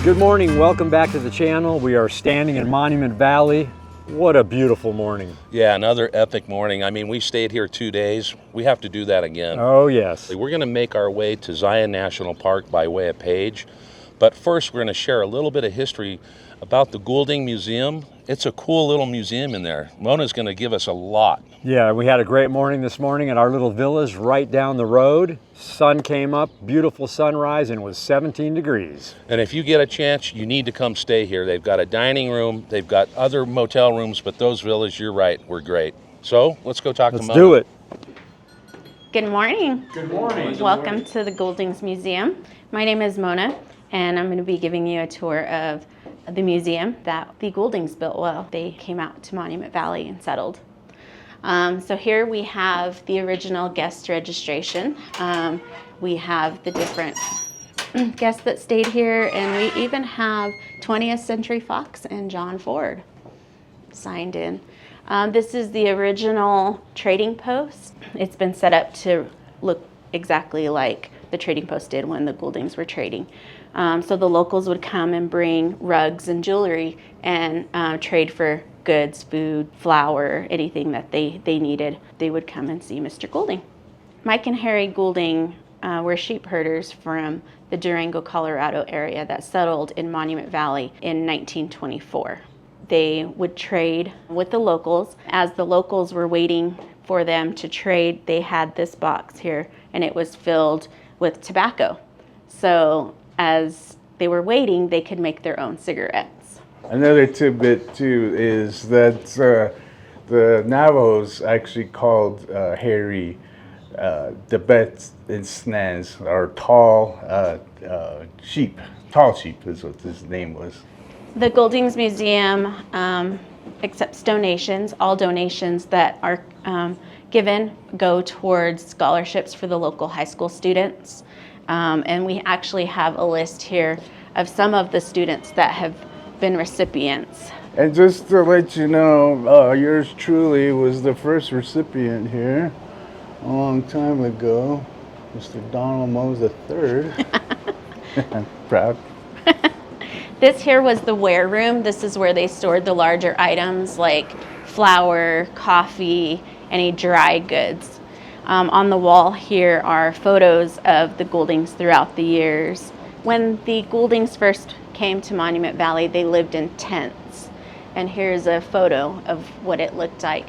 Good morning, welcome back to the channel. We are standing in Monument Valley. What a beautiful morning. Yeah, another epic morning. I mean, we stayed here 2 days. We have to do that again. Oh yes. We're gonna make our way to Zion National Park by way of Page. But first, we're gonna share a little bit of history about the Goulding Museum. It's a cool little museum in there. Mona's gonna give us a lot. Yeah, we had a great morning this morning at our little villas right down the road. Sun came up, beautiful sunrise, and it was 17 degrees. And if you get a chance, you need to come stay here. They've got a dining room, they've got other motel rooms, but those villas, you're right, were great. So let's go talk to Mona. Let's do it. Good morning. Good morning. Welcome to the GOULDING'S Museum. My name is Mona, and I'm going to be giving you a tour of the museum that the Gouldings built while they came out to Monument Valley and settled. So here we have the original guest registration. We have the different guests that stayed here, and we even have 20th Century Fox and John Ford signed in. This is the original trading post. It's been set up to look exactly like the trading post did when the Gouldings were trading. So the locals would come and bring rugs and jewelry and trade for goods, food, flour, anything that they needed. They would come and see Mr. Goulding. Mike and Harry Goulding were sheep herders from the Durango, Colorado area that settled in Monument Valley in 1924. They would trade with the locals. As the locals were waiting for them to trade, they had this box here, and it was filled with tobacco. So as they were waiting, they could make their own cigarettes. Another tidbit too is that the Navajos actually called Harry the bets and snans, or tall sheep. Tall sheep is what his name was. The Gouldings Museum accepts donations. All donations that are given go towards scholarships for the local high school students. And we actually have a list here of some of the students that have been recipients. And just to let you know, yours truly was the first recipient here a long time ago, Mr. Donald Mose III. I'm proud. This here was the ware room. This is where they stored the larger items like flour, coffee, any dry goods. On the wall here are photos of the Gouldings throughout the years. When the Gouldings first came to Monument Valley, they lived in tents. And here's a photo of what it looked like.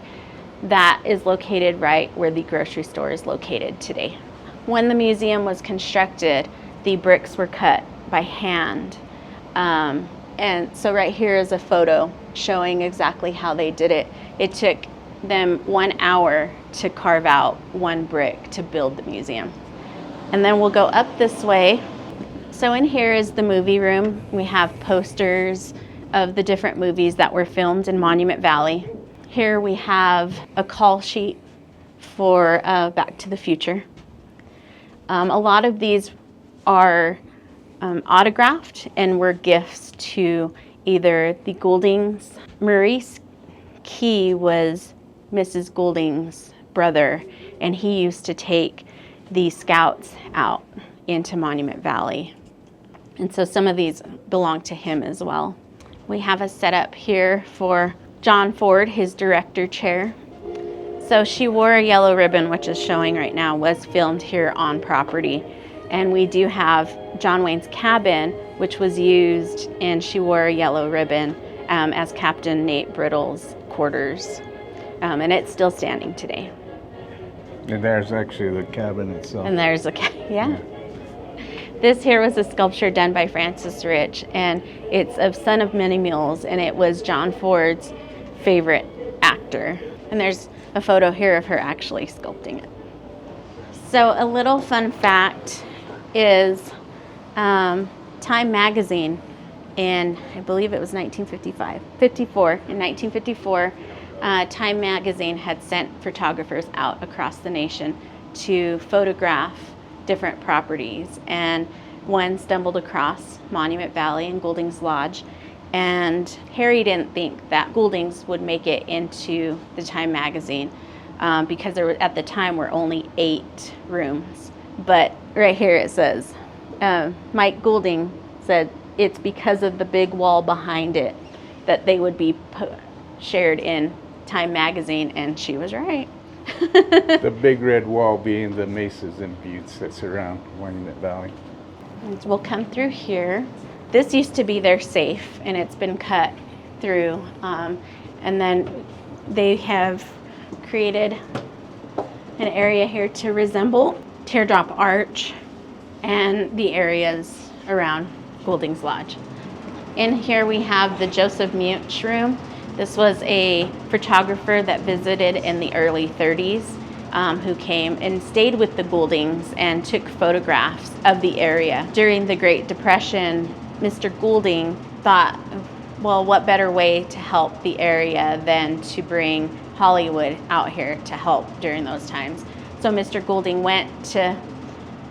That is located right where the grocery store is located today. When the museum was constructed, the bricks were cut by hand. And so right here is a photo showing exactly how they did it. It took them 1 hour to carve out one brick to build the museum. And then we'll go up this way. So in here is the movie room. We have posters of the different movies that were filmed in Monument Valley. Here we have a call sheet for Back to the Future. A lot of these are autographed and were gifts to either the Gouldings. Maurice Key was Mrs. Goulding's brother, and he used to take the scouts out into Monument Valley. And so some of these belong to him as well. We have a setup here for John Ford, his director chair. So She Wore a Yellow Ribbon, which is showing right now, was filmed here on property. And we do have John Wayne's cabin, which was used in She Wore a Yellow Ribbon as Captain Nate Brittle's quarters. And it's still standing today. And there's actually the cabin itself. And there's a, yeah. This here was a sculpture done by Francis Rich, and it's of Son of Many Mules, and it was John Ford's favorite actor. And there's a photo here of her actually sculpting it. So a little fun fact is Time magazine in, I believe it was 1954, Time magazine had sent photographers out across the nation to photograph different properties, and one stumbled across Monument Valley and Goulding's Lodge, and Harry didn't think that Goulding's would make it into the Time magazine because there were, at the time, were only 8 rooms. But right here it says, Mike Goulding said it's because of the big wall behind it that they would be shared in Time magazine, and she was right. The big red wall being the mesas and buttes that surround Monument Valley. And we'll come through here. This used to be their safe, and it's been cut through. And then they have created an area here to resemble Teardrop Arch and the areas around Goulding's Lodge. In here we have the Joseph Munch room. This was a photographer that visited in the early 30s who came and stayed with the Gouldings and took photographs of the area. During the Great Depression, Mr. Goulding thought, well, what better way to help the area than to bring Hollywood out here to help during those times. So Mr. Goulding went to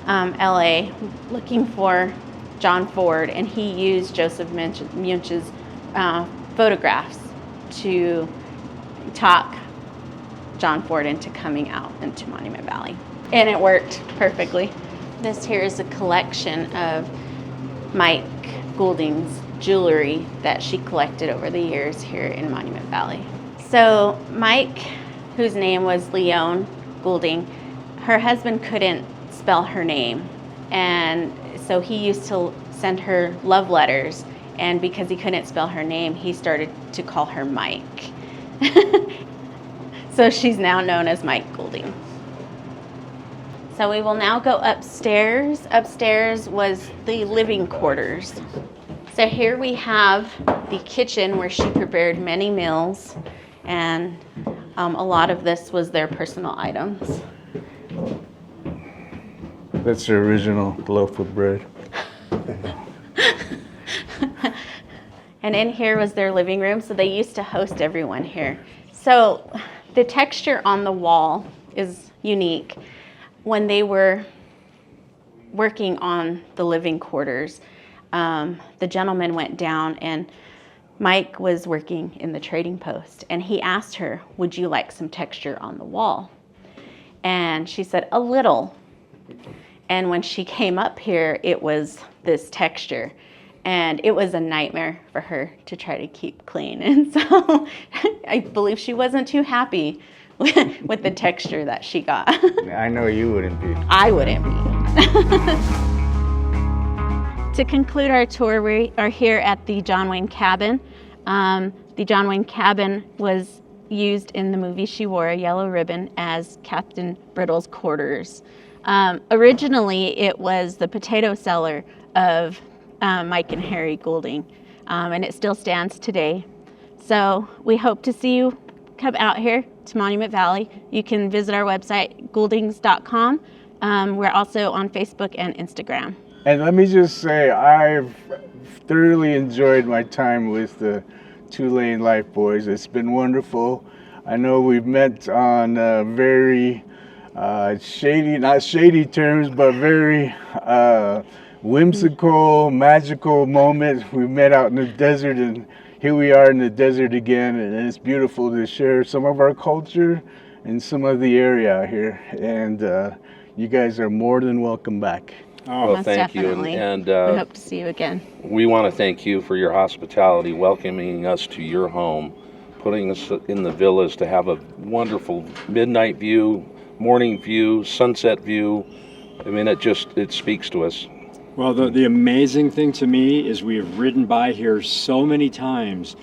LA looking for John Ford, and he used Joseph Munch's photographs to talk John Ford into coming out into Monument Valley. And it worked perfectly. This here is a collection of Mike Goulding's jewelry that she collected over the years here in Monument Valley. So Mike, whose name was Leon Goulding, her husband couldn't spell her name. And so he used to send her love letters. And because he couldn't spell her name, he started to call her Mike. So she's now known as Mike Goulding. So we will now go upstairs. Upstairs was the living quarters. So here we have the kitchen where she prepared many meals, and a lot of this was their personal items. That's the original loaf of bread. And in here was their living room, so they used to host everyone here. So the texture on the wall is unique. When they were working on the living quarters, the gentleman went down, and Mike was working in the trading post, and he asked her, would you like some texture on the wall? And she said, a little. And when she came up here, it was this texture. And it was a nightmare for her to try to keep clean. And so I believe she wasn't too happy with the texture that she got. I know you wouldn't be. I wouldn't be. To conclude our tour, we are here at the John Wayne Cabin. The John Wayne Cabin was used in the movie She Wore a Yellow Ribbon as Captain Brittle's quarters. Originally, it was the potato cellar of Mike and Harry Goulding, and it still stands today. So we hope to see you come out here to Monument Valley. You can visit our website, GOULDING'S.com. We're also on Facebook and Instagram. And let me just say, I've thoroughly enjoyed my time with the Tulane Life Boys. It's been wonderful. I know we've met on very shady, not shady terms, but very whimsical, magical moments. We met out in the desert, and here we are in the desert again, and it's beautiful to share some of our culture and some of the area out here. And you guys are more than welcome back. Well, Most thank definitely. you. And We hope to see you again. we want to thank you for your hospitality, welcoming us to your home, putting us in the villas to have a wonderful midnight view, morning view, sunset view. I mean, it speaks to us. Well, the amazing thing to me is we have ridden by here so many times,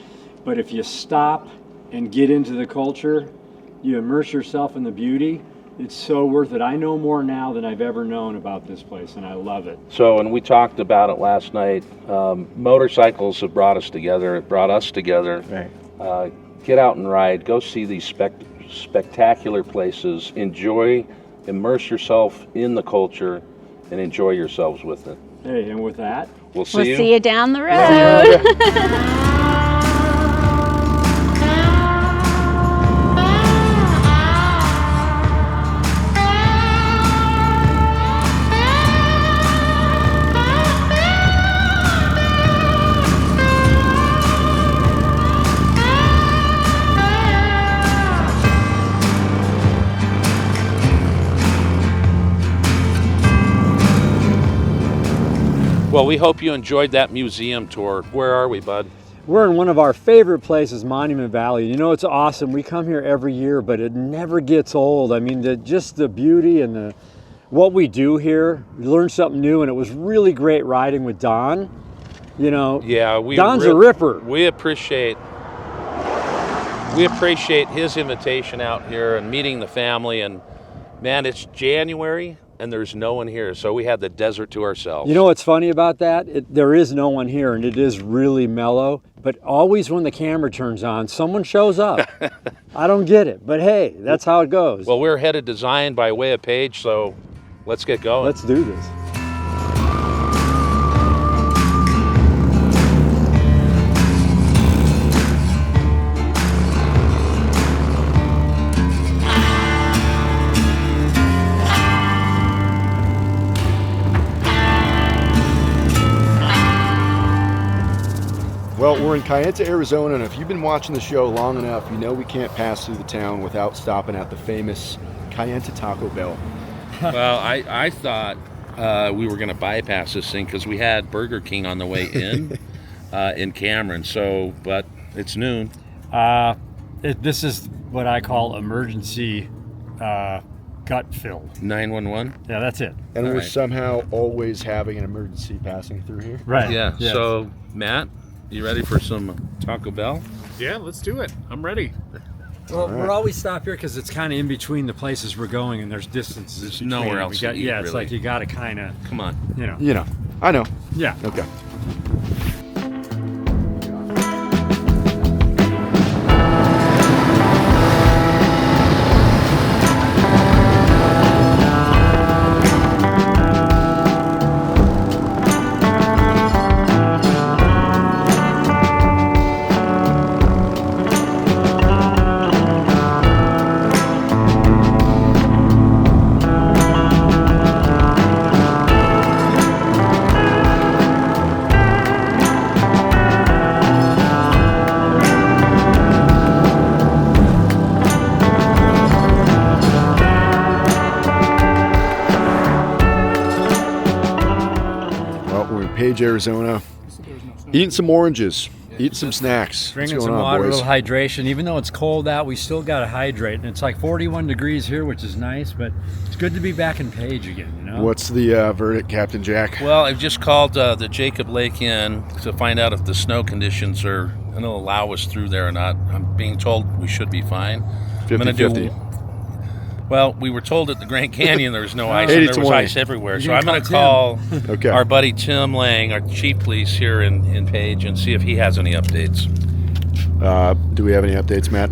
but if you stop and get into the culture, you immerse yourself in the beauty, it's so worth it. I know more now than I've ever known about this place, and I love it. So, and we talked about it last night, motorcycles have brought us together, it brought us together. Right. Get out and ride, go see these spectacular places, immerse yourself in the culture, and enjoy yourselves with it. Hey, and with that, We'll We'll see you. see you down the road. Well, we hope you enjoyed that museum tour. Where are we, bud? We're in one of our favorite places, Monument Valley. You know, it's awesome. We come here every year, but it never gets old. I mean, just the beauty and what we do here. We learned something new, and it was really great riding with Don. You know, Yeah, Don's a ripper. We appreciate his invitation out here and meeting the family. And man, it's January and there's no one here, so we had the desert to ourselves. You know what's funny about that? There is no one here, and it is really mellow. But always when the camera turns on, someone shows up. I don't get it, but hey, that's how it goes. Well, we're headed to Zion by way of Page, so let's get going. Let's do this. Well, we're in Kayenta, Arizona, and if you've been watching the show long enough, you know we can't pass through the town without stopping at the famous Kayenta Taco Bell. Well, I thought we were going to bypass this thing because we had Burger King on the way in Cameron. So, but it's noon. This is what I call emergency gut fill. 911. Yeah, that's it. And All we're right. somehow always having an emergency passing through here. Right. Yeah. Yes. So, Matt, you ready for some Taco Bell? Yeah, let's do it. I'm ready. Well, we're always stop here because it's kind of in between the places we're going, and there's distances. There's between nowhere them. else We got, to eat, yeah, it's really. like you got to kind of, Come on. you know. You know, I know. Yeah. Okay. Well, we're in Page, Arizona, eating some oranges, eating some snacks. Drinking What's going some on, water, a boys? little hydration. Even though it's cold out, we still got to hydrate. And it's like 41 degrees here, which is nice, but it's good to be back in Page again, you know? What's the verdict, Captain Jack? Well, I've just called the Jacob Lake Inn to find out if the snow conditions are going to allow us through there or not. I'm being told we should be fine. I'm gonna 50-50. Well, we were told at the Grand Canyon there was no ice, and there was 80-20. ice everywhere. So You're I'm gonna going to call Okay. our buddy Tim Lang, our chief police here in Page, and see if he has any updates. Do we have any updates, Matt?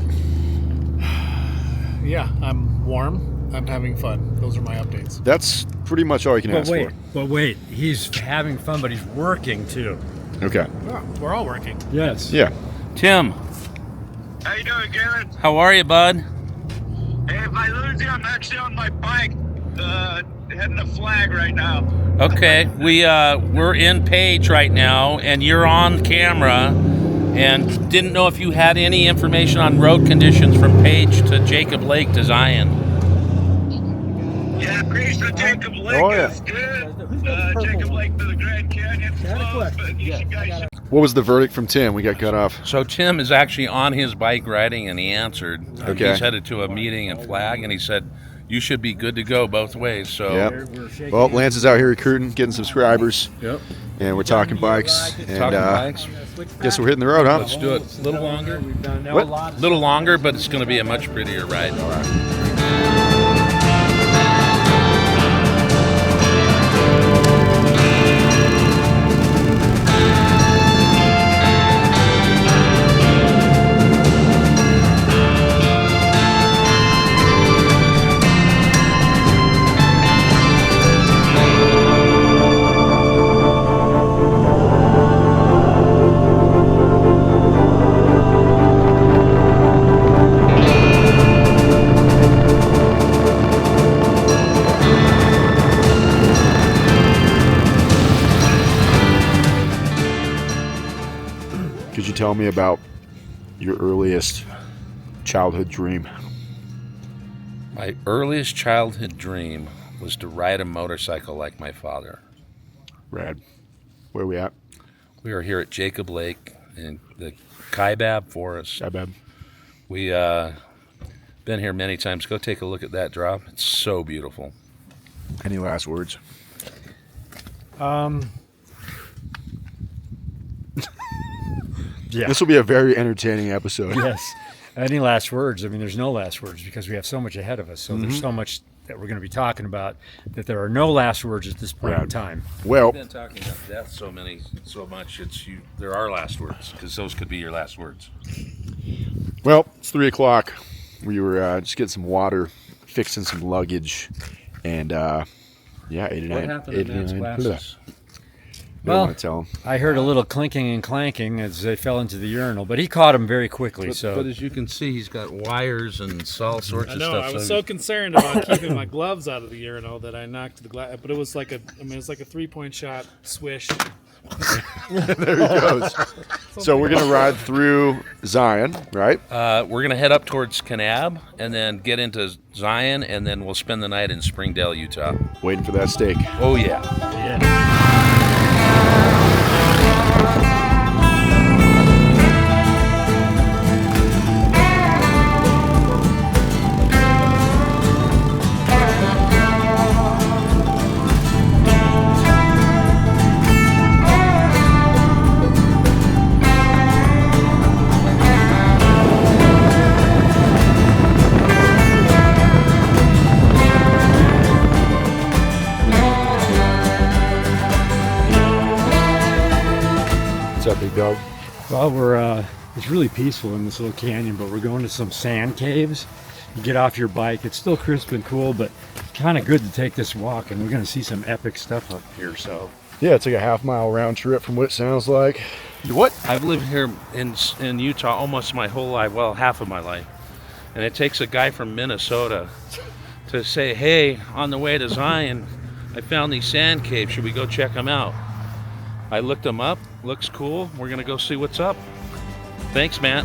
Yeah, I'm warm. I'm having fun. Those are my updates. That's pretty much all you can ask But wait, he's having fun, but he's working too. for. Okay. Oh, we're all working. Yes. Yeah. Tim, How you doing, Garrett? how are you, bud? Hey, if I lose you, I'm actually on my bike, heading to Flag right now. Okay, we're in Page right now, and you're on camera, and didn't know if you had any information on road conditions from Page to Jacob Lake to Zion. Yeah, Grace to Jacob Lake Oh, yeah. is good. Jacob Lake to the Grand Canyon closed, but you guys should. What was the verdict from Tim? We got cut off. So Tim is actually on his bike riding, and he answered. Okay. He's headed to a meeting in Flag, and he said, you should be good to go both ways. So Yep. Well, Lance is out here recruiting, getting subscribers. Yep. And we're talking bikes. And Talking bikes. guess we're hitting the road, huh? Let's do it. A little longer. We've done now What? a lot. Little longer, but it's going to be a much prettier ride. Could you tell me about your earliest childhood dream? My earliest childhood dream was to ride a motorcycle like my father. Rad. Where are we at? We are here at Jacob Lake in the Kaibab Forest. Kaibab. We been here many times. Go take a look at that drop. It's so beautiful. Any last words? Yeah. This will be a very entertaining episode. Yes. Any last words? I mean, there's no last words because we have so much ahead of us. So there's so much that we're going to be talking about that there are no last words at this point in time. Well, We've been talking about death so much. There are last words because those could be your last words. well, it's 3 o'clock. We were just getting some water, fixing some luggage, and 89. What happened to Matt's glasses? I don't want to tell him. I heard a little clinking and clanking as they fell into the urinal, but he caught him very quickly. But as you can see, he's got wires and all sorts I of know. stuff. I was so concerned about keeping my gloves out of the urinal that I knocked the glass. But it was like a 3-point shot swish. There he goes. So we're going to ride through Zion, right? We're going to head up towards Kanab and then get into Zion, and then we'll spend the night in Springdale, Utah. Waiting for that steak. Oh, yeah. What's up, big dog? Well, it's really peaceful in this little canyon, but we're going to some sand caves. You get off your bike. It's still crisp and cool, but kind of good to take this walk, and we're going to see some epic stuff up here. So Yeah, it's like a half-mile round trip from what it sounds like. What? I've lived here in Utah almost my whole life, well, half of my life. And it takes a guy from Minnesota to say, hey, on the way to Zion, I found these sand caves. Should we go check them out? I looked them up. Looks cool. We're going to go see what's up. Thanks, Matt.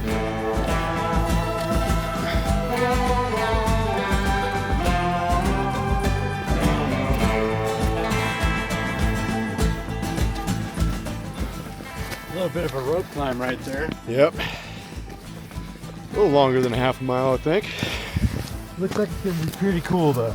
a little bit of a rope climb right there. Yep. A little longer than a half a mile, I think. Looks like it's going to be pretty cool, though.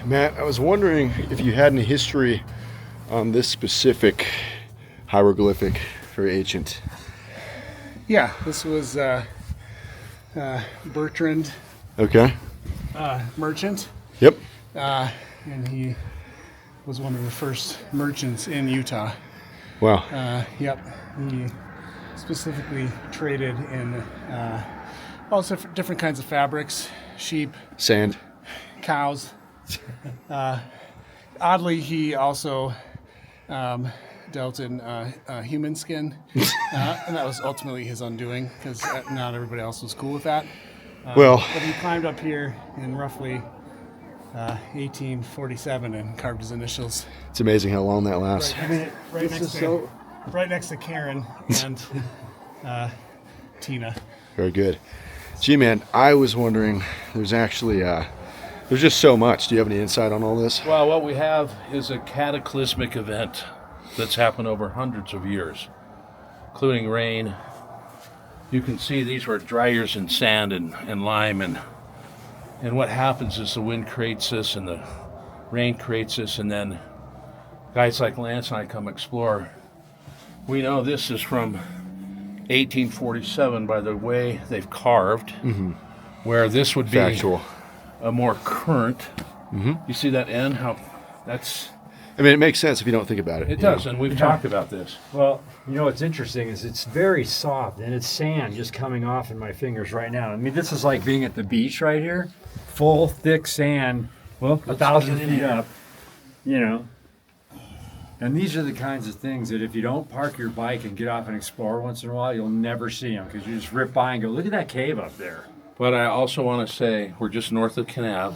Matt, I was wondering if you had any history on this specific hieroglyphic, very ancient. Yeah, this was Bertrand Okay. Merchant, Yep. and he was one of the first merchants in Utah. Wow. Yep, he specifically traded in also different kinds of fabrics, sheep, Sand. cows. Oddly, he also dealt in human skin, and that was ultimately his undoing because not everybody else was cool with that. Well, But he climbed up here in roughly 1847 and carved his initials it's amazing how long that lasts. right next to Karen and Tina. Very good. Gee, man, I was wondering, there's actually, there's just so much. Do you have any insight on all this? Well, what we have is a cataclysmic event that's happened over hundreds of years, including rain. You can see these were dry years in sand and lime, and what happens is the wind creates this and the rain creates this, and then guys like Lance and I come explore. We know this is from 1847 by the way they've carved, where this would be Factual. a more current. You see that end? How that's I mean, it makes sense if you don't think about it. it does, and we've talked about this. Well, you know what's interesting is it's very soft, and it's sand just coming off in my fingers right now. I mean, this is like being at the beach right here. Full, thick sand, well, 1,000 feet up, you know. And these are the kinds of things that if you don't park your bike and get off and explore once in a while, you'll never see them because you just rip by and go, look at that cave up there. But I also want to say we're just north of Kanab,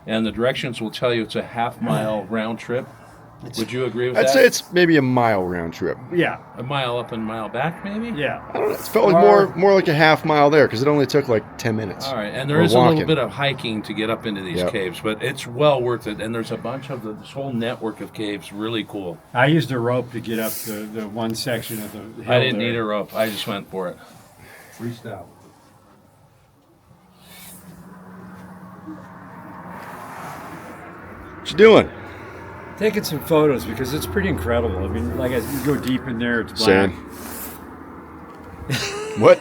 and the directions will tell you it's a half-mile round trip. Would you agree with I'd that? say it's maybe a mile round trip. Yeah. a mile up and a mile back, maybe? Yeah. I don't know. It felt like more like a half mile there because it only took like 10 minutes. All right, and there Or is a little walking. bit of hiking to get up into these Yep. caves, but it's well worth it. And there's a bunch of this whole network of caves, really cool. I used a rope to get up the one section of the hill. I didn't there. need a rope. I just went for it. Freestyle. What you doing? Taking some photos because it's pretty incredible. I mean, like as you go deep in there, it's black. Sand. What?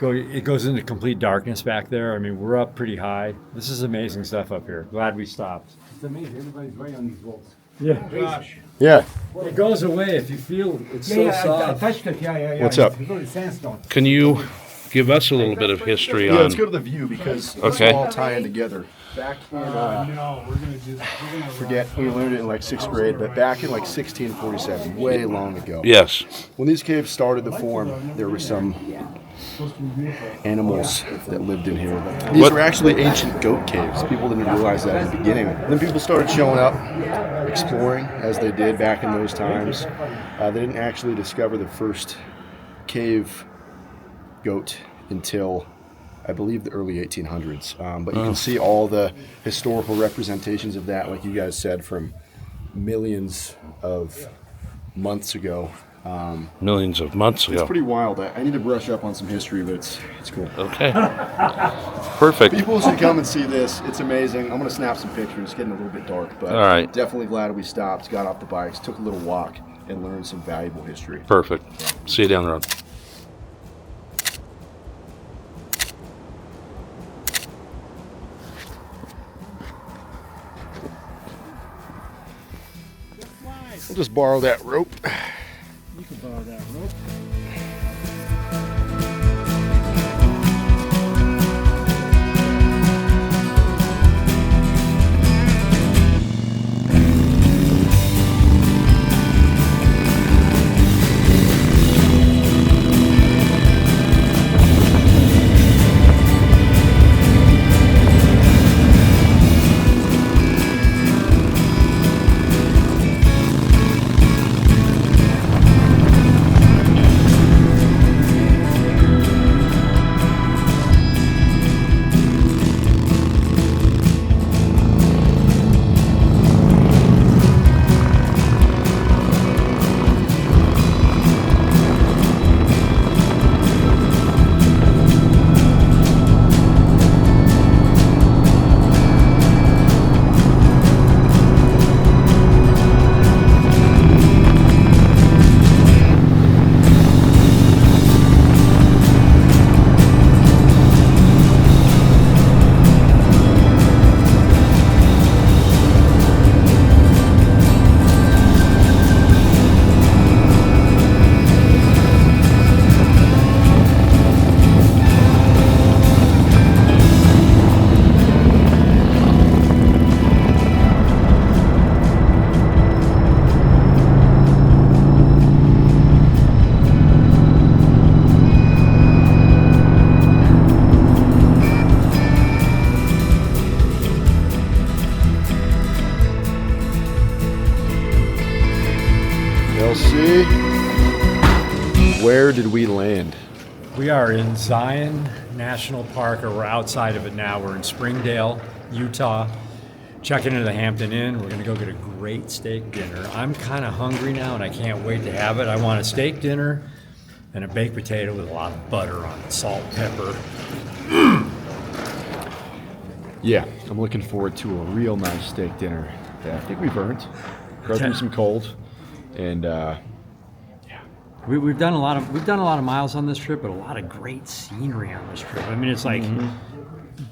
It goes into complete darkness back there. I mean, we're up pretty high. This is amazing stuff up here. Glad we stopped. It's amazing. Everybody's right on these bolts. Yeah. Josh. Yeah. It goes away if you feel it. It's so I soft. touched it. Yeah. What's up? It's really sandstone. Can you give us a little bit of history Yeah, on... let's go to the view because it's Okay. all tying together. Back in, No, we're gonna forget, we learned it in like 6th grade, but back in like 1647, way long ago. Yes. When these caves started to form, there were some animals that lived in here. These What- were actually ancient goat caves. People didn't realize that in the beginning. Then people started showing up, exploring as they did back in those times. They didn't actually discover the first cave goat until, I believe, the early 1800s. But you can see all the historical representations of that, like you guys said, from millions of months ago. Millions of months It's ago. pretty wild. I need to brush up on some history, but it's cool. Okay. Perfect. People should come and see this. It's amazing. I'm going to snap some pictures. It's getting a little bit dark, but All right. definitely glad we stopped, got off the bikes, took a little walk, and learned some valuable history. Perfect. See you down the road. We'll just borrow that rope. You can borrow that rope. LC, where did we land? We are in Zion National Park, or we're outside of it now. We're in Springdale, Utah. Checking into the Hampton Inn. We're gonna go get a great steak dinner. I'm kind of hungry now and I can't wait to have it. I want a steak dinner and a baked potato with a lot of butter on it, salt, pepper. Yeah, I'm looking forward to a real nice steak dinner that I think we've earned. Go through some cold, and We've done a lot of miles on this trip, but a lot of great scenery on this trip. I mean, it's like,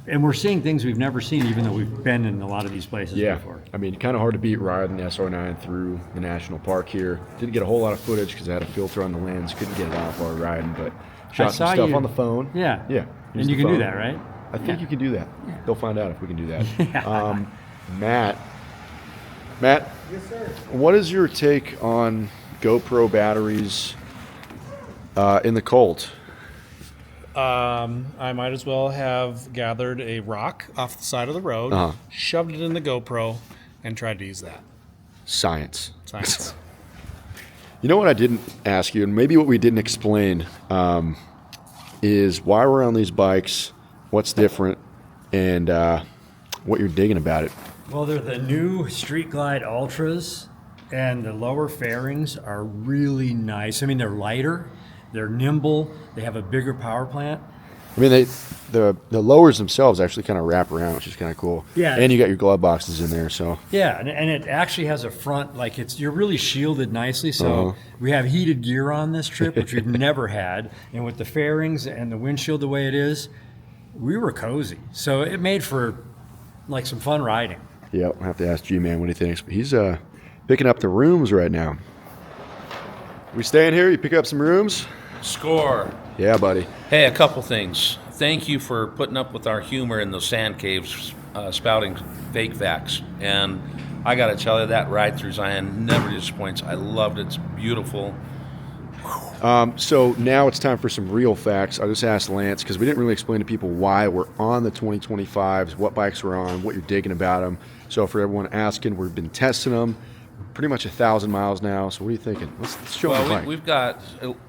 and we're seeing things we've never seen, even though we've been in a lot of these places yeah, before. I mean, kind of hard to beat riding the SR9 through the national park here. Didn't get a whole lot of footage because I had a filter on the lens. Couldn't get it off while riding, but shot some saw stuff you- on the phone. Yeah. Yeah. And used you the can do phone. that, right? I think you can do that. They'll find out if we can do that. Yeah. Matt. Yes, sir. What is your take on GoPro batteries in the Colt? I might as well have gathered a rock off the side of the road, Uh-huh. shoved it in the GoPro, and tried to use that. Science. Science. You know what I didn't ask you, and maybe what we didn't explain, is why we're on these bikes, what's different, and what you're digging about it. Well, they're the new Street Glide Ultras, and the lower fairings are really nice. I mean, they're lighter, they're nimble, they have a bigger power plant. I mean, the lowers themselves actually kind of wrap around, which is kind of cool. Yeah. And you got your glove boxes in there, so. Yeah, and it actually has a front, like you're really shielded nicely. So we have heated gear on this trip, which we've never had. And with the fairings and the windshield the way it is, we were cozy. So it made for like some fun riding. Yeah, I'll have to ask G-Man what he thinks. But he's picking up the rooms right now. We staying here? You pick up some rooms? Score. Yeah, buddy. Hey, a couple things. Thank you for putting up with our humor in the sand caves, spouting fake facts. And I got to tell you, that ride through Zion never disappoints. I loved it. It's beautiful. So now it's time for some real facts. I just asked Lance because we didn't really explain to people why we're on the 2025s, what bikes we're on, what you're digging about them. So for everyone asking, we've been testing them. Pretty much 1,000 miles now. So what are you thinking? Let's show them the bike. We've got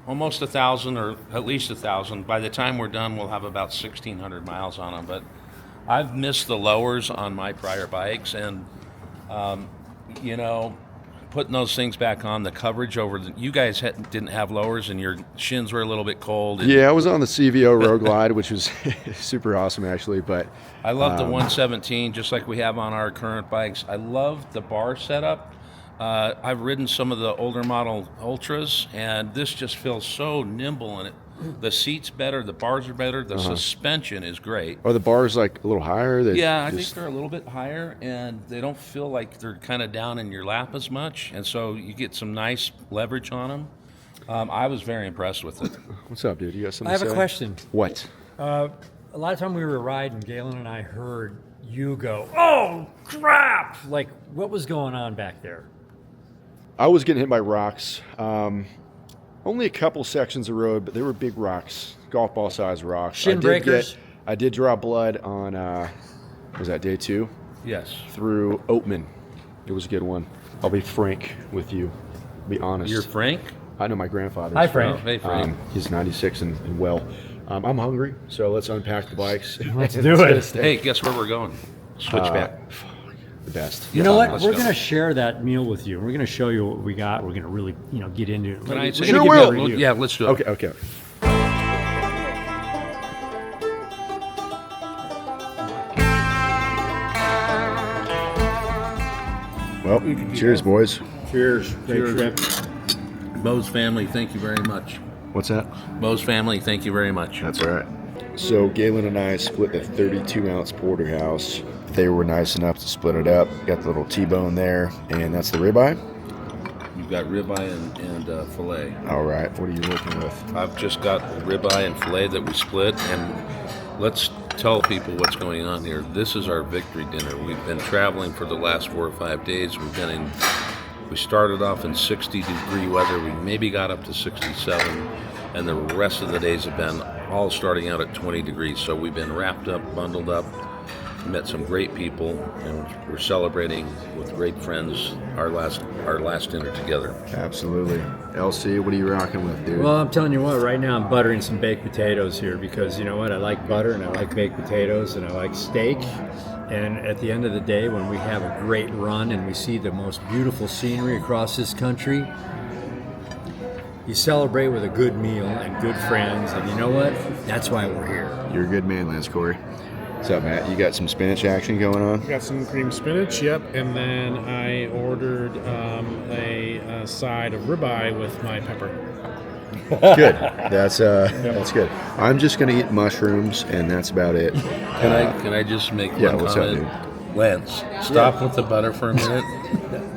almost 1,000, or at least 1,000. By the time we're done, we'll have about 1,600 miles on them. But I've missed the lowers on my prior bikes, and putting those things back on, the coverage over you guys didn't have lowers, and your shins were a little bit cold. Yeah, I was on the CVO Road Glide, which was super awesome actually. But I love the 117, just like we have on our current bikes. I love the bar setup. I've ridden some of the older model Ultras, and this just feels so nimble, and the seat's better, the bars are better, the suspension is great. Are the bars like a little higher? Yeah, I think they're a little bit higher, and they don't feel like they're kind of down in your lap as much, and so you get some nice leverage on them. I was very impressed with it. What's up, dude? You got something I have to say? a question. What? A lot of time we were riding, Galen and I heard you go, "Oh, crap!" Like, what was going on back there? I was getting hit by rocks. Only a couple sections of road, but they were big rocks, golf ball size rocks. Shin breakers? I did draw blood on, was that day 2? Yes. Through Oatman. It was a good one. I'll be frank with you, be honest. You're Frank? I know my grandfather. Hi, Frank. Hey, Frank. He's 96 and well. I'm hungry, so let's unpack the bikes. Let's do it. Hey, guess where we're going? Switchback. The best. You know what? Let's We're go. going to share that meal with you. We're going to show you what we got. We're going to really, get into it. Can I We're say- gonna Sure give you a will. review. Yeah, let's do it. Okay. Well, cheers, boys. Cheers. Great trip. Bose family, thank you very much. What's that? Bose family, thank you very much. That's all right. So Galen and I split the 32-ounce porterhouse. They were nice enough to split it up. Got the little T-bone there, and that's the ribeye. You've got ribeye and filet. All right. What are you working with? I've just got ribeye and filet that we split, and let's tell people what's going on here. This is our victory dinner. We've been traveling for the last 4 or 5 days. We started off in 60-degree weather. We maybe got up to 67, and the rest of the days have been all starting out at 20 degrees. So we've been wrapped up, bundled up, met some great people, and we're celebrating with great friends our last dinner together. Absolutely. LC, what are you rocking with, dude? Well, I'm telling you what, right now I'm buttering some baked potatoes here because you know what? I like butter and I like baked potatoes and I like steak. And at the end of the day, when we have a great run and we see the most beautiful scenery across this country, you celebrate with a good meal and good friends. And you know what? That's why we're here. You're a good man, Lance Corey. What's up, Matt? You got some spinach action going on? Got some cream spinach, yep, and then I ordered a side of ribeye with my pepper. Good. That's good. I'm just gonna eat mushrooms, and that's about it. Can I just make Yeah, one what's up, comment? dude? Lance, stop with the butter for a minute.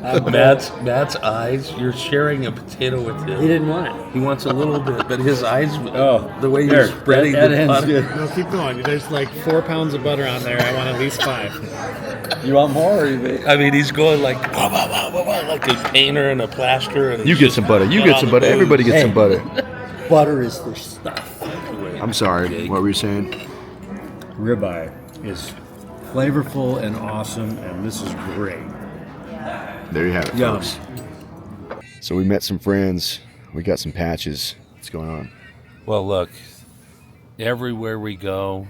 Matt's eyes. You're sharing a potato with him. He didn't want it. He wants a little bit, but his eyes. Oh, the way there, you're spreading that the ends butter. good. No, keep going. There's like 4 pounds of butter on there. I want at least 5. You want more? Or you I mean, he's going like wah, wah, wah, wah, wah, like a painter and a plaster. And You get some butter. You get some butter. Everybody gets some butter. butter is the stuff. I'm sorry. What were you saying? Ribeye is flavorful and awesome, and this is great. There you have it, Yum. folks. So we met some friends. We got some patches. What's going on? Well, look, everywhere we go,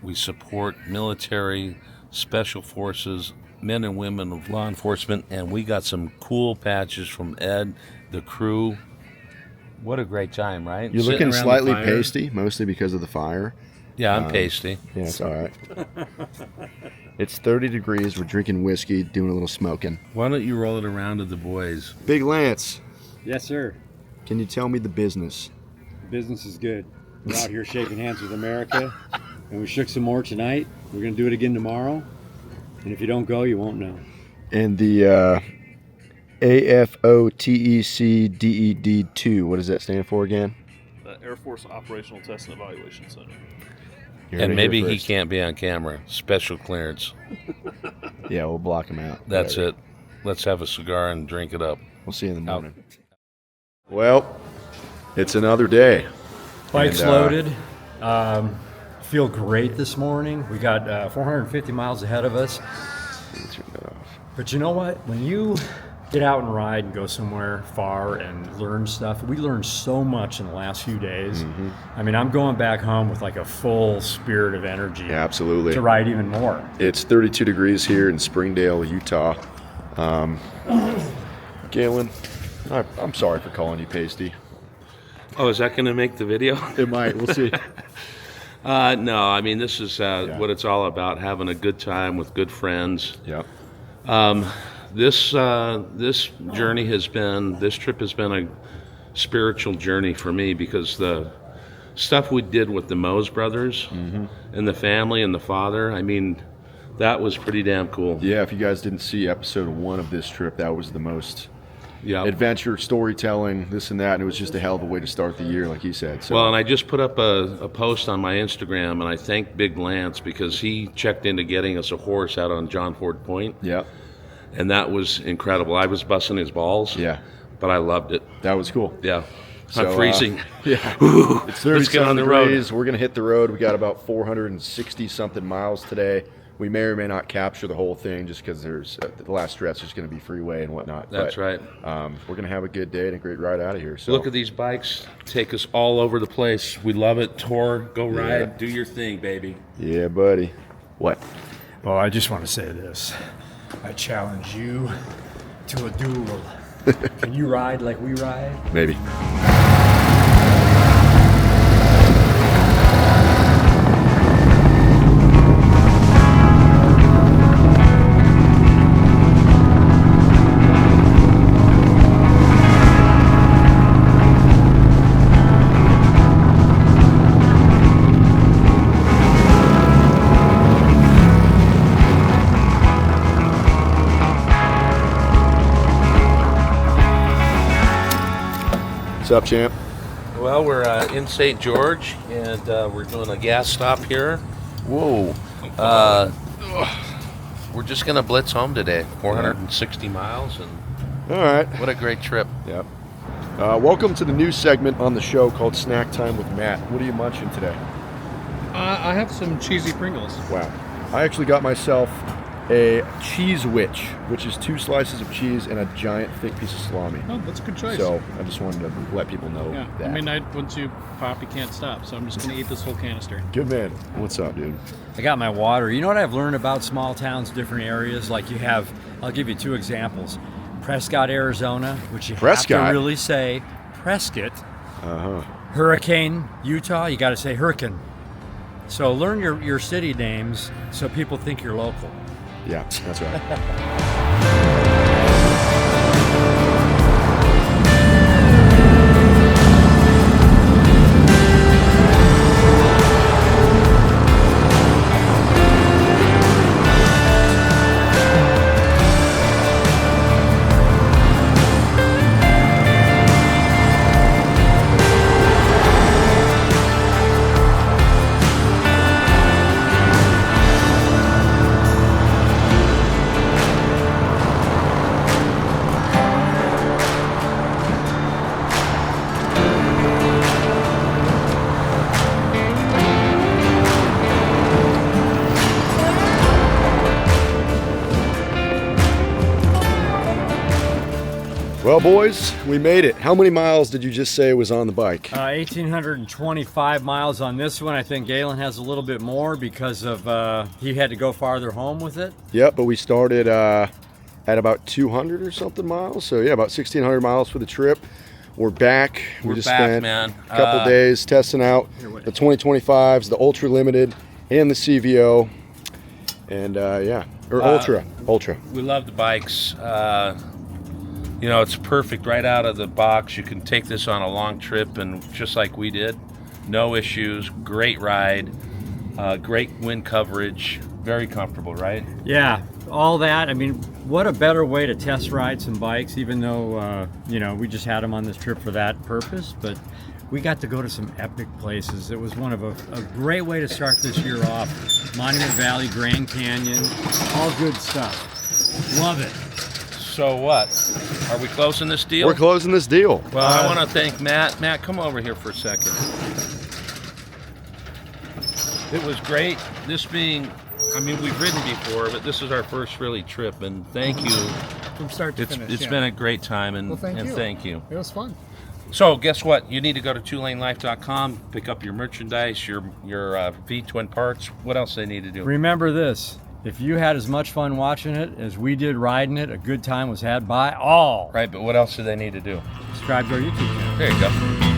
we support military, special forces, men and women of law enforcement, and we got some cool patches from Ed, the crew. What a great time, right? You're Sitting looking around slightly the fire. pasty, mostly because of the fire. Yeah, I'm pasty. Yeah, it's all right. It's 30 degrees. We're drinking whiskey, doing a little smoking. Why don't you roll it around to the boys? Big Lance, Yes, sir. can you tell me the business? Business is good. We're out here shaking hands with America, and we shook some more tonight. We're going to do it again tomorrow. And if you don't go, you won't know. And the AFOTECDED2, what does that stand for again? Air Force Operational Test and Evaluation Center. You heard And it maybe here he first. can't be on camera. Special clearance. Yeah, we'll block him out. That's Whatever. it. Let's have a cigar and drink it up. We'll see you in the morning. Well, it's another day. Bike's And, loaded. Feel great this morning. We got 450 miles ahead of us. Turn that off. But you know what? When you get out and ride and go somewhere far and learn stuff, we learned so much in the last few days. I mean, I'm going back home with like a full spirit of energy Yeah, absolutely. to ride even more. It's 32 degrees here in Springdale, Utah. Galen, I'm sorry for calling you pasty. Oh, is that going to make the video? It might. We'll see. No, I mean, this is what it's all about, having a good time with good friends. Yep. This journey has been, this trip has been a spiritual journey for me, because the stuff we did with the Mose brothers and the family and the father, I mean, that was pretty damn cool. Yeah, if you guys didn't see episode 1 of this trip, that was the most Yeah. adventure, storytelling, this and that, and it was just a hell of a way to start the year, like he said. So, Well, and I just put up a post on my Instagram, and I thank Big Lance, because he checked into getting us a horse out on John Ford Point, yeah, and that was incredible. I was busting his balls, yeah, but I loved it. that was cool. Yeah. So, I'm freezing. Yeah, Ooh, it's 30 let's get on the road. degrees. We're gonna hit the road. We got about 460 something miles today. We may or may not capture the whole thing, just because there's the last stretch is going to be freeway and whatnot. That's right. We're going to have a good day and a great ride out of here. So Look at these bikes. Take us all over the place. We love it. Tour, go ride, do your thing, baby. Yeah, buddy. What? Well, I just want to say this. I challenge you to a duel. Can you ride like we ride? Maybe. What's up, champ? Well, we're in St. George, and we're doing a gas stop here. Whoa. We're just going to blitz home today. 460 miles, and All right. what a great trip. Yep. Welcome to the new segment on the show called Snack Time with Matt. What are you munching today? I have some cheesy Pringles. Wow. I actually got myself a cheese witch, which is 2 slices of cheese and a giant thick piece of salami. Oh, that's a good choice. So I just wanted to let people know yeah, that. I mean, once you pop, you can't stop. So I'm just gonna eat this whole canister. Good man. What's up, dude? I got my water. You know what I've learned about small towns, different areas? Like you have, I'll give you 2 examples. Prescott, Arizona, which you have Prescott? to really say Prescott. Uh-huh. Hurricane, Utah, you got to say Hurricane. So learn your city names so people think you're local. Yeah, that's right. Well, boys, we made it. How many miles did you just say was on the bike? 1,825 miles on this one. I think Galen has a little bit more because of he had to go farther home with it. Yep, but we started at about 200 or something miles. So yeah, about 1,600 miles for the trip. We're back. We're just back, spent man. a couple days testing out the 2025s, the Ultra Limited, and the CVO. And yeah, or Ultra. We love the bikes. You know, it's perfect right out of the box. You can take this on a long trip, and just like we did, no issues, great ride, great wind coverage, very comfortable, right? Yeah, all that. I mean, what a better way to test ride some bikes, even though, you know, we just had them on this trip for that purpose, but we got to go to some epic places. It was one of a great way to start this year off. Monument Valley, Grand Canyon, all good stuff. Love it. So what? Are we closing this deal? We're closing this deal. Well, I want to thank Matt. Matt, come over here for a second. It was great. This being, I mean, we've ridden before, but this is our first really trip, and thank you. From start to finish. It's been a great time, and, Well, thank you. It was fun. So guess what? You need to go to twolanelife.com, pick up your merchandise, your V-twin parts. What else they need to do? Remember this. If you had as much fun watching it as we did riding it, a good time was had by all. Right, but what else do they need to do? Subscribe to our YouTube channel. There you go.